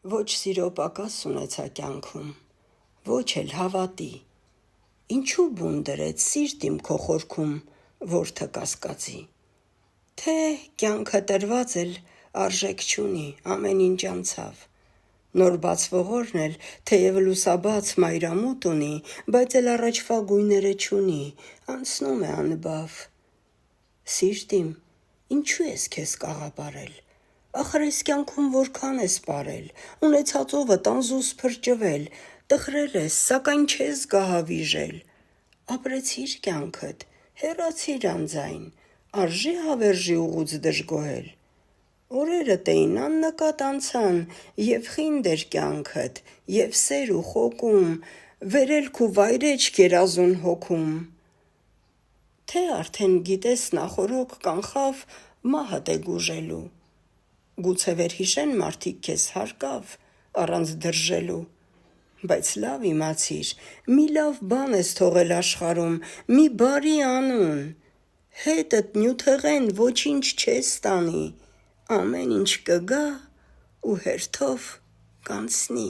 Ոչ սիրո պակաս ունեցա կյանքում, ոչ էլ հավատի, ինչու բուն դրեց սիրտ իմ քո խորքում, որդը կասկածի, թե կյանքը տրված էլ արժեք չունի, ամեն ինչ անցավ, նոր բացվող օրն էլ թեև լուսաբաց մայրամուտ ունի, բայց էլ առաջվա գույները չունի, անցնում է անբավ, սիրտ իմ, ինչու ես քեզ կաղապարել, ախր ես կյանքում որքան ես պարել, ունեցածովդ անզուս փրջվել, տխրել ես, սակայն չես գահավիժել, ապրեցիր կյանքդ, հեռացիր անձայն, արժի հավերժի ուղուց դժգոհել, օրերդ էին աննկատ անցան, և խինդ էր կյանքդ, և սեր ու խոկում, վերելք ու վայրեջք երազուն հոգում, թե արդեն գիտես նախօրոք կանխավ մահդ է գուժելու, գուցե վերհիշեն մարդիկ քեզ հարկավ առանց դրժելու, բայց լավ իմացիր, մի լավ բան ես թողել աշխարհում, մի բարի անուն, հետդ նյութեղեն ոչինչ չես տանի, ամեն ինչ կգա ու հերթով կանցնի։